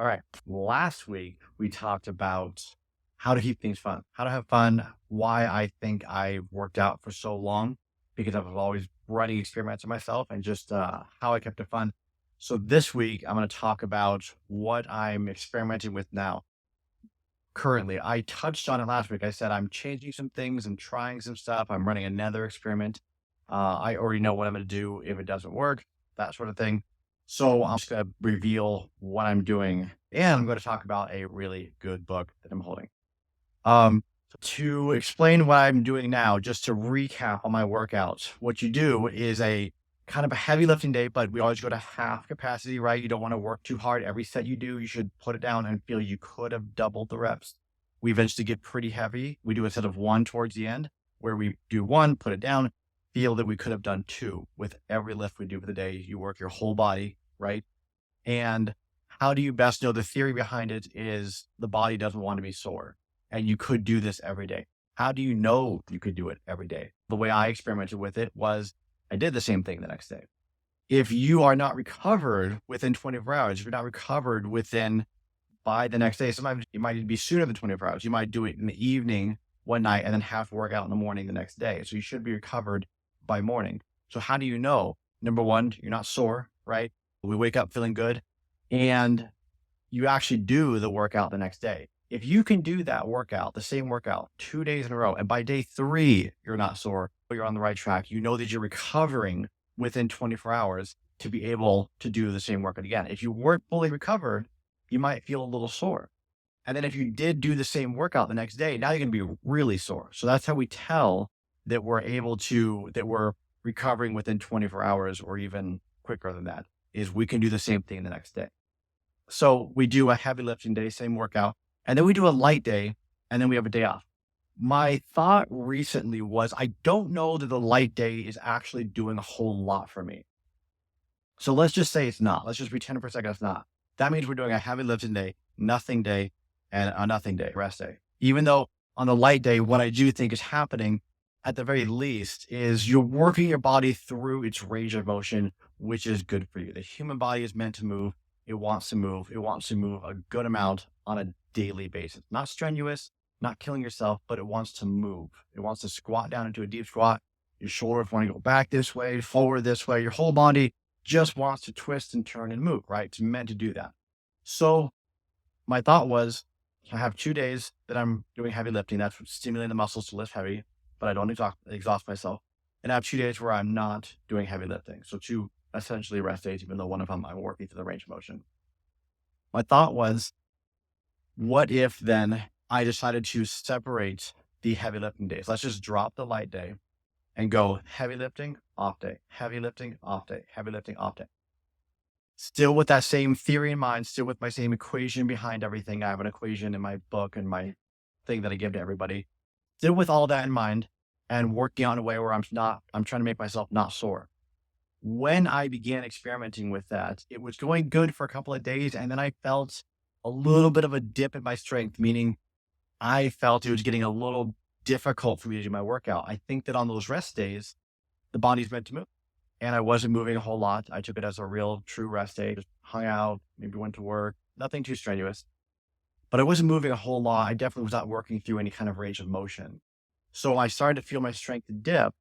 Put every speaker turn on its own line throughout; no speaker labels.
All right. Last week, we talked about how to keep things fun, how to have fun, why I think I worked out for so long because I was always running experiments on myself and just how I kept it fun. So this week, I'm going to talk about what I'm experimenting with now. Currently, I touched on it last week. I said I'm changing some things and trying some stuff. I'm running another experiment. I already know what I'm going to do if it doesn't work, that sort of thing. So I'm just going to reveal what I'm doing, and I'm going to talk about a really good book that I'm holding. To explain what I'm doing now, just to recap on my workouts, what you do is a kind of a heavy lifting day, but we always go to half capacity, right? You don't want to work too hard. Every set you do, you should put it down and feel you could have doubled the reps. We eventually get pretty heavy. We do a set of one towards the end where we do one, put it down, feel that we could have done two with every lift we do for the day. You work your whole body, right? And how do you best know? The theory behind it is the body doesn't want to be sore, and you could do this every day. How do you know you could do it every day? The way I experimented with it was I did the same thing the next day. If you are not recovered within 24 hours, if you're not recovered by the next day, sometimes it might be sooner than 24 hours. You might do it in the evening one night and then have to work out in the morning the next day. So you should be recovered by morning. So how do you know? Number one, you're not sore, right? We wake up feeling good and you actually do the workout the next day. If you can do that workout, the same workout 2 days in a row, and by day 3, you're not sore, but you're on the right track, you know that you're recovering within 24 hours to be able to do the same workout again. If you weren't fully recovered, you might feel a little sore. And then if you did do the same workout the next day, now you're going to be really sore. So that's how we tell that we're recovering within 24 hours or even quicker than that, is we can do the same thing the next day. So we do a heavy lifting day, same workout, and then we do a light day, and then we have a day off. My thought recently was, I don't know that the light day is actually doing a whole lot for me. So let's just say it's not. Let's just pretend for a second it's not. That means we're doing a heavy lifting day, nothing day, and a nothing day, rest day. Even though on the light day, what I do think is happening at the very least is you're working your body through its range of motion, which is good for you. The human body is meant to move. It wants to move. It wants to move a good amount on a daily basis. Not strenuous, not killing yourself, but it wants to move. It wants to squat down into a deep squat. Your shoulders want to go back this way, forward this way. Your whole body just wants to twist and turn and move, right? It's meant to do that. So my thought was, I have 2 days that I'm doing heavy lifting. That's stimulating the muscles to lift heavy, but I don't exhaust myself. And I have 2 days where I'm not doing heavy lifting. So 2 essentially rest days, even though one of them I'm working through the range of motion. My thought was, what if then I decided to separate the heavy lifting days? Let's just drop the light day and go heavy lifting, off day, heavy lifting, off day, heavy lifting, off day. Still with that same theory in mind, still with my same equation behind everything. I have an equation in my book and my thing that I give to everybody. Still with all that in mind and working on a way where I'm trying to make myself not sore. When I began experimenting with that, it was going good for a couple of days. And then I felt a little bit of a dip in my strength, meaning I felt it was getting a little difficult for me to do my workout. I think that on those rest days, the body's meant to move. And I wasn't moving a whole lot. I took it as a real true rest day, just hung out, maybe went to work, nothing too strenuous. But I wasn't moving a whole lot. I definitely was not working through any kind of range of motion. So I started to feel my strength dip.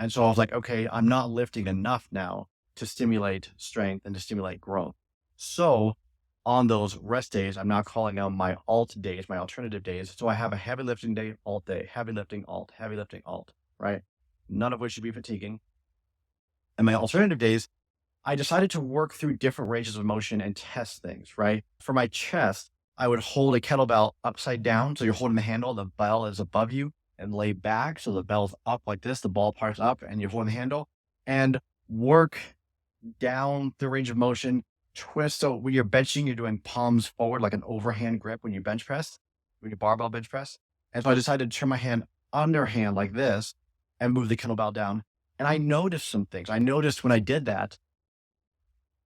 And so I was like, okay, I'm not lifting enough now to stimulate strength and to stimulate growth. So on those rest days, I'm now calling them my alt days, my alternative days. So I have a heavy lifting day, alt day, heavy lifting, alt, right? None of which should be fatiguing. And my alternative days, I decided to work through different ranges of motion and test things, right? For my chest, I would hold a kettlebell upside down. So you're holding the handle, the bell is above you, and lay back. So the bell's up like this, the ball part's up, and you're holding the handle, and work down the range of motion, twist. So when you're benching, you're doing palms forward, like an overhand grip when you bench press, when you barbell bench press. And so I decided to turn my hand underhand like this and move the kettlebell down. And I noticed some things. I noticed when I did that,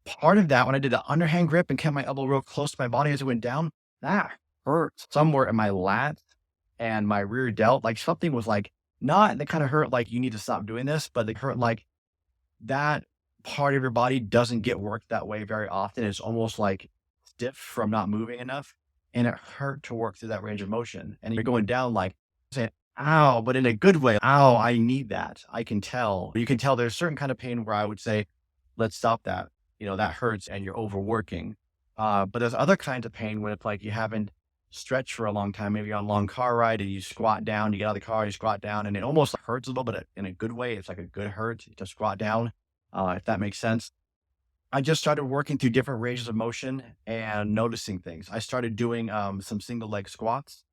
part of that, when I did the underhand grip and kept my elbow real close to my body as it went down, that hurt somewhere in my lats and my rear delt. Like something was like, not that kind of hurt like you need to stop doing this, but it hurt like that part of your body doesn't get worked that way very often. It's almost like stiff from not moving enough, and it hurt to work through that range of motion. And you're going down like saying, ow, but in a good way. Ow, I need that. I can tell. You can tell there's a certain kind of pain where I would say, let's stop that. That hurts and you're overworking. But there's other kinds of pain when it's like you haven't stretched for a long time. Maybe you're on a long car ride and you squat down, you get out of the car, you squat down, and it almost hurts a little bit in a good way. It's like a good hurt to squat down, if that makes sense. I just started working through different ranges of motion and noticing things. I started doing some single leg squats.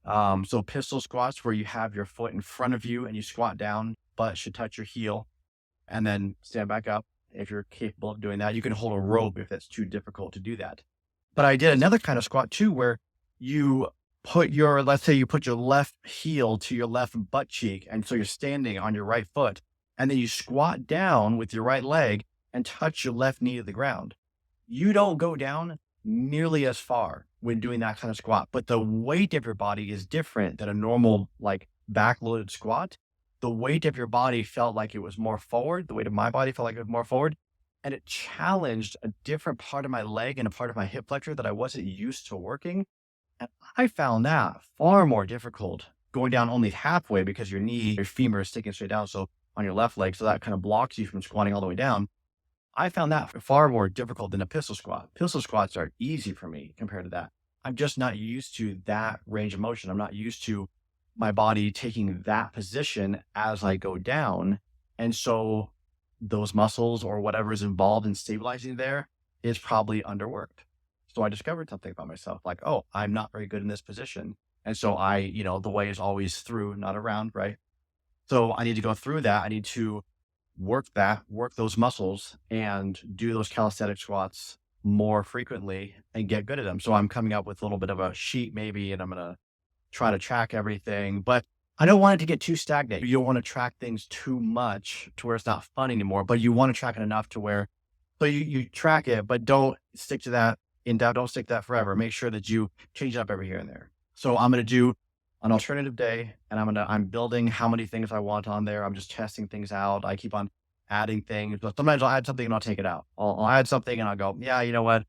So pistol squats where you have your foot in front of you and you squat down, butt should touch your heel, and then stand back up. If you're capable of doing that, you can hold a rope if it's too difficult to do that. But I did another kind of squat too, where you let's say you put your left heel to your left butt cheek. And so you're standing on your right foot, and then you squat down with your right leg and touch your left knee to the ground. You don't go down nearly as far when doing that kind of squat, but the weight of your body is different than a normal, like backloaded squat. The weight of your body felt like it was more forward. The weight of my body felt like it was more forward. And it challenged a different part of my leg and a part of my hip flexor that I wasn't used to working. And I found that far more difficult going down only halfway because your femur is sticking straight down. So on your left leg, so that kind of blocks you from squatting all the way down. I found that far more difficult than a pistol squat. Pistol squats are easy for me compared to that. I'm just not used to that range of motion. I'm not used to my body taking that position as I go down. And so those muscles or whatever is involved in stabilizing there is probably underworked. So I discovered something about myself, like, oh, I'm not very good in this position. And so the way is always through, not around, right? So I need to go through that. I need to work those muscles and do those calisthenic squats more frequently and get good at them. So I'm coming up with a little bit of a sheet maybe, and I'm going to try to track everything, but I don't want it to get too stagnant. You don't want to track things too much to where it's not fun anymore, but you want to track it enough to where, so you track it, but don't stick to that don't stick to that forever. Make sure that you change it up every here and there. So I'm going to do an alternative day, and I'm building how many things I want on there. I'm just testing things out. I keep on adding things, but sometimes I'll add something and I'll take it out. I'll add something and I'll go, yeah, you know what?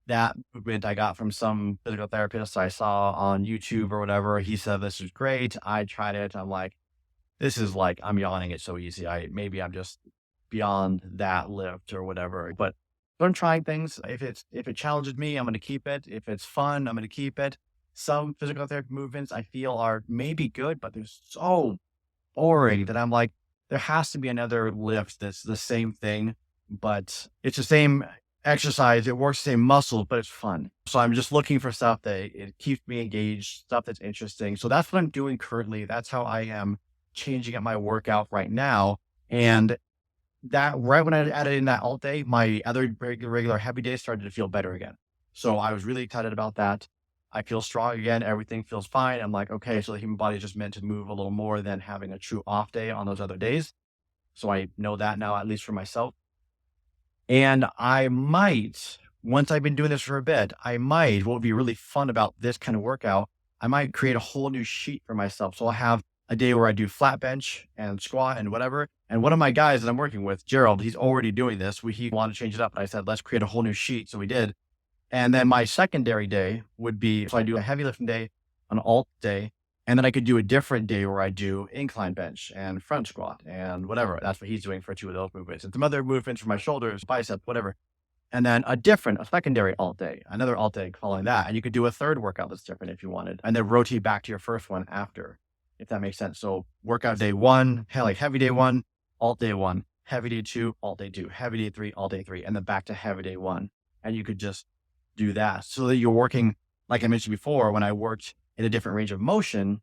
That movement I got from some physical therapist I saw on YouTube or whatever. He said, this is great. I tried it. I'm like, this is like, I'm yawning. It's so easy. Maybe I'm just beyond that lift or whatever, but I'm trying things. If it challenges me, I'm going to keep it. If it's fun, I'm going to keep it. Some physical therapy movements I feel are maybe good, but they're so boring that I'm like, there has to be another lift that's the same thing, but it's the same exercise. It works the same muscles, but it's fun. So I'm just looking for stuff that it keeps me engaged, stuff that's interesting. So that's what I'm doing currently. That's how I am changing up my workout right now. And that right when I added in that alt day, my other regular heavy days started to feel better again. So I was really excited about that. I feel strong again. Everything feels fine. I'm like, okay, so the human body is just meant to move a little more than having a true off day on those other days. So I know that now, at least for myself. And I might, once I've been doing this for a bit, what would be really fun about this kind of workout, I might create a whole new sheet for myself. So I'll have a day where I do flat bench and squat and whatever. And one of my guys that I'm working with, Gerald, he's already doing this. He wanted to change it up. And I said, let's create a whole new sheet. So we did. And then my secondary day would be, so I do a heavy lifting day, an alt day, and then I could do a different day where I do incline bench and front squat and whatever. That's what he's doing for 2 of those movements. And some other movements for my shoulders, biceps, whatever. And then a secondary alt day, another alt day following that. And you could do a third workout that's different if you wanted, and then rotate back to your first one after, if that makes sense. So workout day 1, like heavy day 1, alt day 1, heavy day 2, alt day 2, heavy day 3, alt day 3, and then back to heavy day 1. And you could just do that so that you're working, like I mentioned before, when I worked in a different range of motion,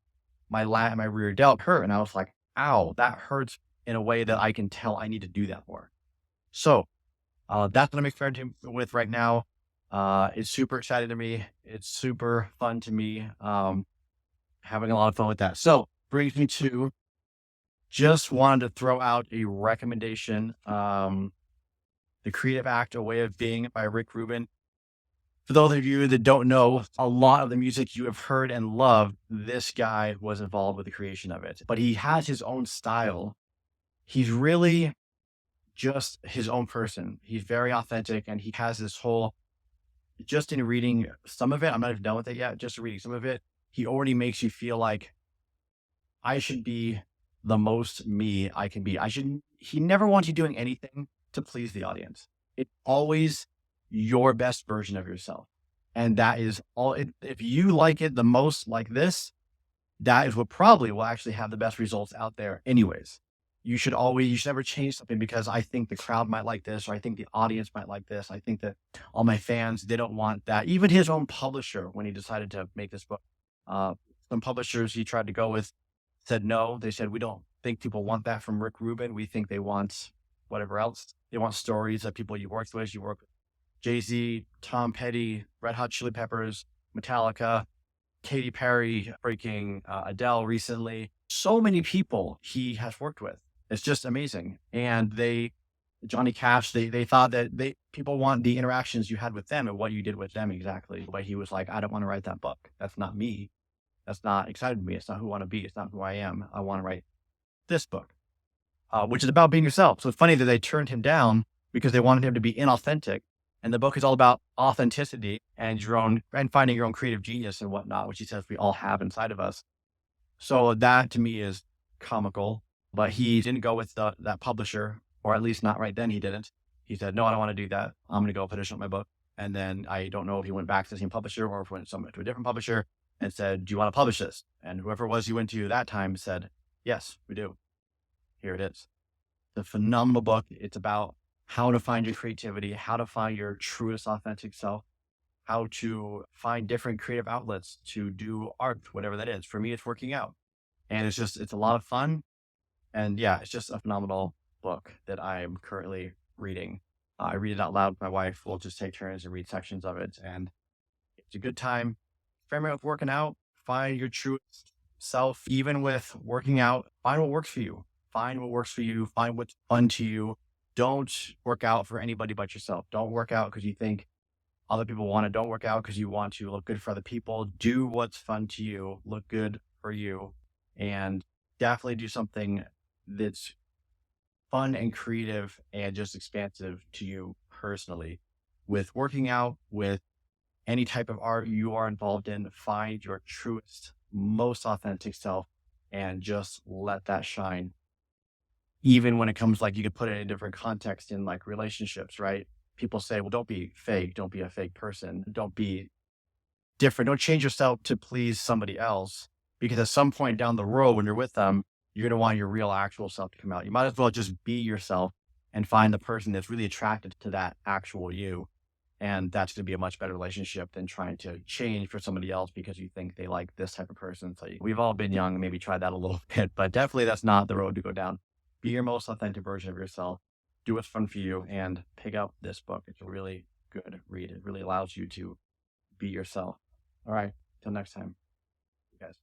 my rear delt hurt. And I was like, ow, that hurts in a way that I can tell I need to do that more. So that's what I'm experimenting with right now. It's super exciting to me. It's super fun to me. Having a lot of fun with that. So brings me to, just wanted to throw out a recommendation. The Creative Act, A Way of Being by Rick Rubin. For those of you that don't know, a lot of the music you have heard and loved, this guy was involved with the creation of it. But he has his own style. He's really just his own person. He's very authentic, and he has this whole just in reading some of it, I'm not even done with it yet, just reading some of it, he already makes you feel like I should be the most me I can be. He never wants you doing anything to please the audience. It's always your best version of yourself. And that is all. If you like it the most like this, that is what probably will actually have the best results out there anyways. You should never change something because I think the crowd might like this, or I think the audience might like this. I think that all my fans, they don't want that. Even his own publisher, when he decided to make this book, uh, some publishers he tried to go with said no. They said, we don't think people want that from Rick Rubin. We think they want whatever else. They want stories of people you worked with. You work with Jay-Z, Tom Petty, Red Hot Chili Peppers, Metallica, Katy Perry, freaking Adele recently. So many people he has worked with. It's just amazing. And Johnny Cash, they thought that people want the interactions you had with them and what you did with them exactly. But he was like, I don't want to write that book. That's not me. That's not excited to me. It's not who I want to be. It's not who I am. I want to write this book, which is about being yourself. So it's funny that they turned him down because they wanted him to be inauthentic. And the book is all about authenticity and finding your own creative genius and whatnot, which he says we all have inside of us. So that to me is comical, but he didn't go with that publisher, or at least not right then. He didn't. He said, no, I don't want to do that. I'm going to go finish up my book. And then I don't know if he went back to the same publisher or if he went to a different publisher and said, do you want to publish this? And whoever it was he went to that time said, yes, we do. Here it is. It's a phenomenal book. It's about how to find your creativity, how to find your truest, authentic self, how to find different creative outlets to do art, whatever that is. For me, it's working out. And it's a lot of fun. And yeah, it's just a phenomenal book that I'm currently reading. I read it out loud with my wife. We'll just take turns and read sections of it. And it's a good time. Experiment with working out. Find your truest self. Even with working out, find what works for you. Find what works for you. Find what's fun to you. Don't work out for anybody but yourself. Don't work out because you think other people want it. Don't work out because you want to look good for other people. Do what's fun to you. Look good for you. And definitely do something that's fun and creative and just expansive to you personally. With working out, with any type of art you are involved in, find your truest, most authentic self and just let that shine. Even when it comes, like, you could put it in a different context in like relationships, right? People say, well, don't be fake. Don't be a fake person. Don't be different. Don't change yourself to please somebody else, because at some point down the road, when you're with them, you're going to want your real actual self to come out. You might as well just be yourself and find the person that's really attracted to that actual you. And that's going to be a much better relationship than trying to change for somebody else because you think they like this type of person. So we've all been young and maybe tried that a little bit, but definitely that's not the road to go down. Be your most authentic version of yourself. Do what's fun for you and pick up this book. It's a really good read. It really allows you to be yourself. All right. Till next time, you guys.